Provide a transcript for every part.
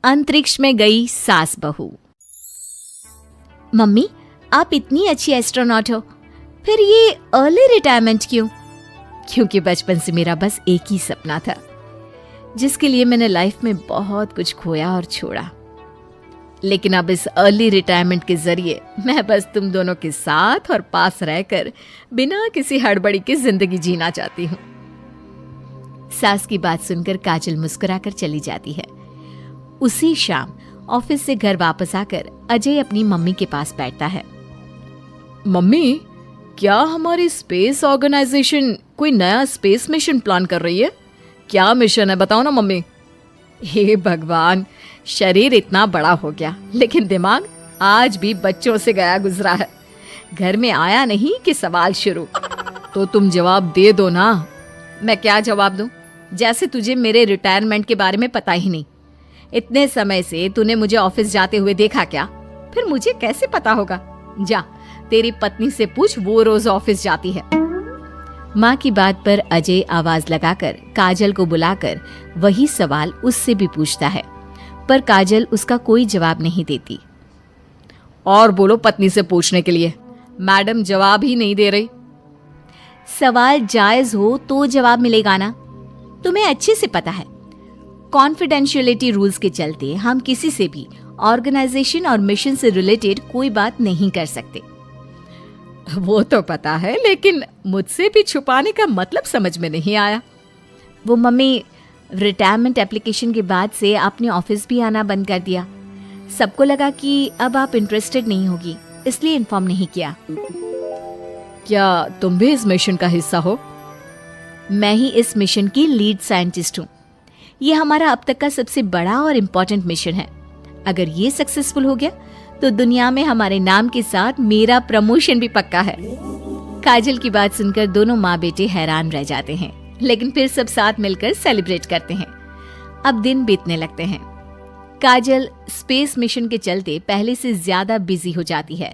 अंतरिक्ष में गई सास बहू। मम्मी, आप इतनी अच्छी एस्ट्रोनॉट हो, फिर ये अर्ली रिटायरमेंट क्यों? क्योंकि बचपन से मेरा बस एक ही सपना था, जिसके लिए मैंने लाइफ में बहुत कुछ खोया और छोड़ा। लेकिन अब इस अर्ली रिटायरमेंट के जरिए मैं बस तुम दोनों के साथ और पास रहकर बिना किसी हड़बड़ी की जिंदगी जीना चाहती हूँ। सास की बात सुनकर काजल मुस्कुराकर चली जाती है। उसी शाम ऑफिस से घर वापस आकर अजय अपनी मम्मी के पास बैठता है। मम्मी, क्या हमारी स्पेस ऑर्गेनाइजेशन कोई नया स्पेस मिशन प्लान कर रही है? क्या मिशन है, बताओ ना मम्मी। हे भगवान, शरीर इतना बड़ा हो गया लेकिन दिमाग आज भी बच्चों से गया गुजरा है। घर में आया नहीं कि सवाल शुरू। तो तुम जवाब दे दो ना। मैं क्या जवाब दूं? जैसे तुझे मेरे रिटायरमेंट के बारे में पता ही नहीं। इतने समय से तूने मुझे ऑफिस जाते हुए देखा क्या? फिर मुझे कैसे पता होगा? जा, तेरी पत्नी से पूछ, वो रोज ऑफिस जाती है। माँ की बात पर अजय आवाज लगाकर काजल को बुलाकर वही सवाल उससे भी पूछता है, पर काजल उसका कोई जवाब नहीं देती। और बोलो पत्नी से पूछने के लिए। मैडम जवाब ही नहीं दे रही। सवाल जायज हो तो जवाब मिलेगा ना। तुम्हें अच्छे से पता है, कॉन्फिडेंशियलिटी रूल्स के चलते हम किसी से भी ऑर्गेनाइजेशन और मिशन से रिलेटेड कोई बात नहीं कर सकते। वो तो पता है, लेकिन मुझसे भी छुपाने का मतलब समझ में नहीं आया। वो मम्मी, रिटायरमेंट एप्लीकेशन के बाद से आपने ऑफिस भी आना बंद कर दिया। सबको लगा कि अब आप इंटरेस्टेड नहीं होगी, इसलिए इन्फॉर्म नहीं किया। क्या तुम भी इस मिशन का हिस्सा हो? मैं ही इस मिशन की लीड साइंटिस्ट हूँ। ये हमारा अब तक का सबसे बड़ा और इम्पोर्टेंट मिशन है। अगर ये सक्सेसफुल हो गया तो दुनिया में हमारे नाम के साथ मेरा प्रमोशन भी पक्का है। काजल की बात सुनकर दोनों माँ बेटे हैरान रह जाते हैं, लेकिन फिर सब साथ मिलकर सेलिब्रेट करते हैं। अब दिन बीतने लगते हैं। काजल स्पेस मिशन के चलते पहले से ज्यादा बिजी हो जाती है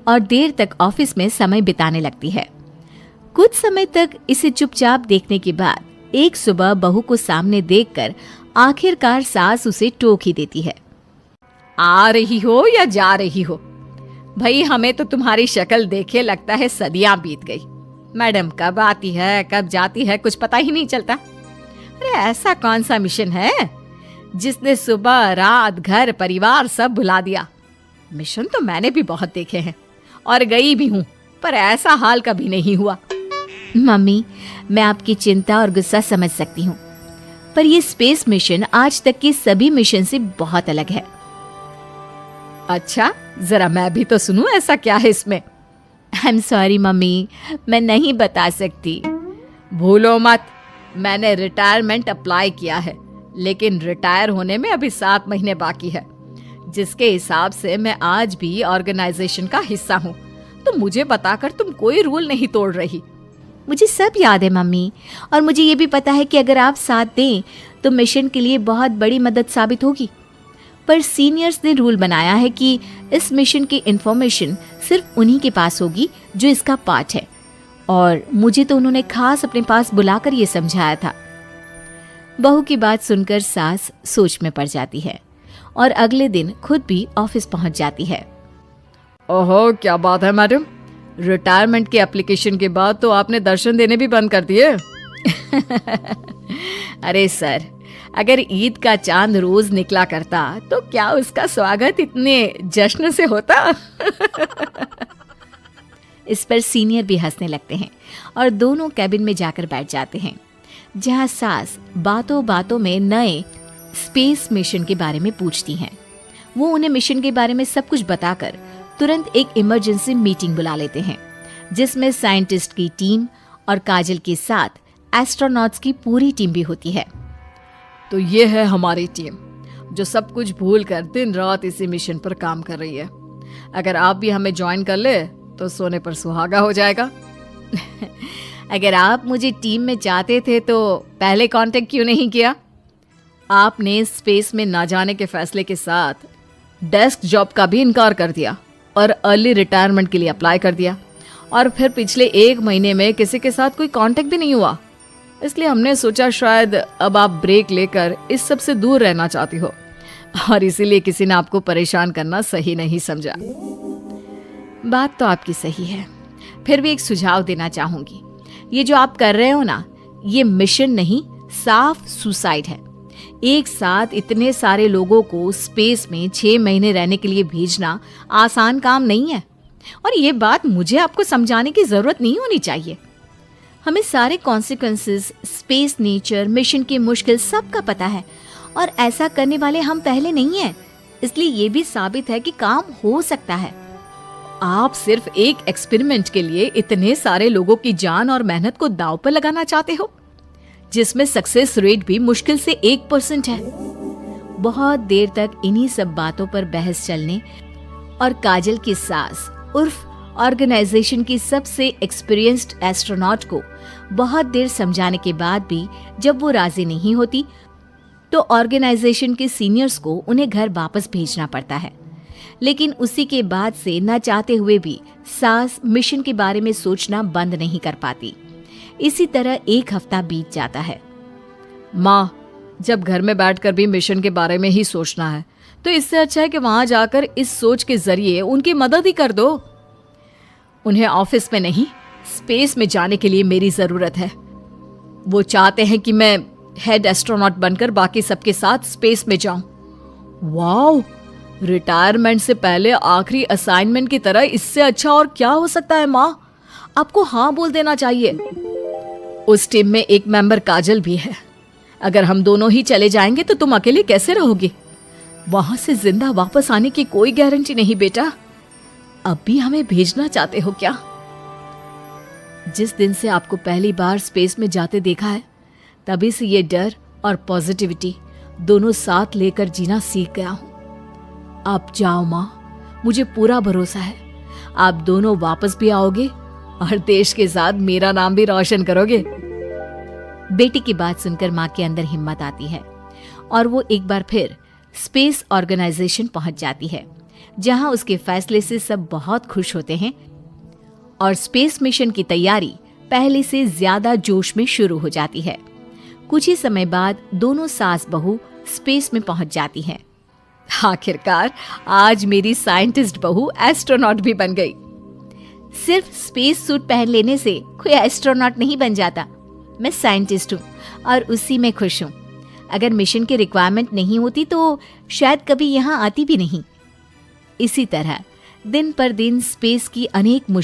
और देर तक ऑफिस में समय बिताने लगती है। कुछ समय तक इसे चुपचाप देखने के बाद एक सुबह बहू को सामने देखकर आखिरकार सास उसे टोक ही देती है। आ रही हो या जा रही हो? भाई, हमें तो तुम्हारी शक्ल देखे लगता है सदियां बीत गई। मैडम कब आती है कब जाती है कुछ पता ही नहीं चलता। अरे ऐसा कौन सा मिशन है जिसने सुबह रात घर परिवार सब भुला दिया? मिशन तो मैंने भी बहुत देखे हैं और गई भी हूँ, पर ऐसा हाल कभी नहीं हुआ। मम्मी, मैं आपकी चिंता और गुस्सा समझ सकती हूँ, पर ये स्पेस मिशन आज तक के सभी मिशन से बहुत अलग है। अच्छा, जरा मैं भी तो सुनूं, ऐसा क्या है इसमें? आई एम सॉरी मम्मी, मैं नहीं बता सकती। भूलो मत, मैंने रिटायरमेंट अप्लाई किया है, लेकिन रिटायर होने में अभी 7 महीने बाकी है, जिसके हिसाब से मैं आज भी ऑर्गेनाइजेशन का हिस्सा हूँ। तो मुझे बताकर तुम कोई रूल नहीं तोड़ रही। मुझे सब याद है मम्मी, और मुझे ये भी पता है कि अगर आप साथ दें तो मिशन के लिए बहुत बड़ी मदद साबित होगी। पर सीनियर्स ने रूल बनाया है कि इस मिशन की इंफॉर्मेशन सिर्फ उन्हीं के पास होगी जो इसका पार्ट है, और मुझे तो उन्होंने खास अपने पास बुलाकर ये समझाया था। बहू की बात सुनकर सास सोच में पड़ जाती है और अगले दिन खुद भी ऑफिस पहुंच जाती है। ओहो, क्या बात है मैडम, रिटायरमेंट के एप्लीकेशन के बाद तो आपने दर्शन देने भी बंद कर दिए। अरे सर, अगर ईद का चांद रोज निकला करता तो क्या उसका स्वागत इतने जश्न से होता? इस पर सीनियर भी हंसने लगते हैं और दोनों कैबिन में जाकर बैठ जाते हैं, जहां सास बातों बातों में नए स्पेस मिशन के बारे में पूछती हैं। वो उन्हें मिशन के बारे में सब कुछ बताकर तुरंत एक इमरजेंसी मीटिंग बुला लेते हैं, जिसमें साइंटिस्ट की टीम और काजल के साथ एस्ट्रोनॉट्स की पूरी टीम भी होती है। तो ये है हमारी टीम, जो सब कुछ भूल कर दिन रात इसी मिशन पर काम कर रही है। अगर आप भी हमें ज्वाइन कर ले तो सोने पर सुहागा हो जाएगा। अगर आप मुझे टीम में चाहते थे तो पहले कांटेक्ट क्यों नहीं किया? आपने स्पेस में ना जाने के फैसले के साथ डेस्क जॉब का भी इनकार कर दिया और अर्ली रिटायरमेंट के लिए अप्लाई कर दिया, और फिर पिछले 1 महीने में किसी के साथ कोई कांटेक्ट भी नहीं हुआ। इसलिए हमने सोचा शायद अब आप ब्रेक लेकर इस सब से दूर रहना चाहती हो। और इसीलिए किसी ने आपको परेशान करना सही नहीं समझा। बात तो आपकी सही है, फिर भी एक सुझाव देना चाहूंगी। ये जो आप कर रहे हो ना, ये मिशन नहीं, साफ सुसाइड है। एक साथ इतने सारे लोगों को स्पेस में 6 महीने रहने के लिए भेजना आसान काम नहीं है, और ये बात मुझे आपको समझाने की जरूरत नहीं होनी चाहिए। हमें सारे कॉन्सिक्वेंसेस, स्पेस नेचर, मिशन की मुश्किल सबका पता है, और ऐसा करने वाले हम पहले नहीं हैं, इसलिए ये भी साबित है कि काम हो सकता है। आप सिर्फ एक एक्सपेरिमेंट के लिए इतने सारे लोगों की जान और मेहनत को दांव पर लगाना चाहते हो, जिसमें सक्सेस रेट भी मुश्किल से 1% है। बहुत देर तक इन्हीं सब बातों पर बहस चलने और काजल की सास उर्फ ऑर्गेनाइजेशन की सबसे एक्सपीरियंस्ड एस्ट्रोनॉट को बहुत देर समझाने के बाद भी जब वो राजी नहीं होती, तो ऑर्गेनाइजेशन के सीनियर्स को उन्हें घर वापस भेजना पड़ता है। लेकिन उसी के बाद से न चाहते हुए भी सास मिशन के बारे में सोचना बंद नहीं कर पाती। इसी तरह 1 हफ्ता बीत जाता है। माँ, जब घर में बैठकर भी मिशन के बारे में ही सोचना है, तो इससे अच्छा है कि वहां जाकर इस सोच के जरिए उनकी मदद ही कर दो। उन्हें ऑफिस में नहीं, स्पेस में जाने के लिए मेरी जरूरत है। वो चाहते हैं कि मैं हेड एस्ट्रोनॉट बनकर बाकी सबके साथ स्पेस में जाऊं। वाओ, रिटायरमेंट से पहले आखिरी असाइनमेंट की तरह इससे अच्छा और क्या हो सकता है। माँ, आपको हाँ बोल देना चाहिए। उस टीम में एक मेंबर काजल भी है। अगर हम दोनों ही चले जाएंगे तो तुम अकेले कैसे रहोगे? वहां से जिंदा वापस आने की कोई गारंटी नहीं बेटा। अब भी हमें भेजना चाहते हो क्या? जिस दिन से आपको पहली बार स्पेस में जाते देखा है, तभी से ये डर और पॉजिटिविटी दोनों साथ लेकर जीना सीख गया हूं। आप जाओ माँ, मुझे पूरा भरोसा है आप दोनों वापस भी आओगे और देश के साथ मेरा नाम भी रोशन करोगे। बेटी की बात सुनकर माँ के अंदर हिम्मत आती है और वो एक बार फिर स्पेस ऑर्गेनाइजेशन पहुंच जाती है, जहां उसके फैसले से सब बहुत खुश होते हैं और स्पेस मिशन की तैयारी पहले से ज्यादा जोश में शुरू हो जाती है। कुछ ही समय बाद दोनों सास बहू स्पेस में पहुंच जाती हैं। आखिरकार आज मेरी साइंटिस्ट बहू एस्ट्रोनॉट भी बन गई। सिर्फ स्पेस सूट पहन लेने से कोई एस्ट्रोनॉट नहीं बन जाता। मैं साइंटिस्ट हूँ और उसी में खुश हूँ। अगर मिशन की रिक्वायरमेंट नहीं होती तो शायद कभी यहाँ आती भी नहीं। इसी तरह दिन पर दिन स्पेस की अनेक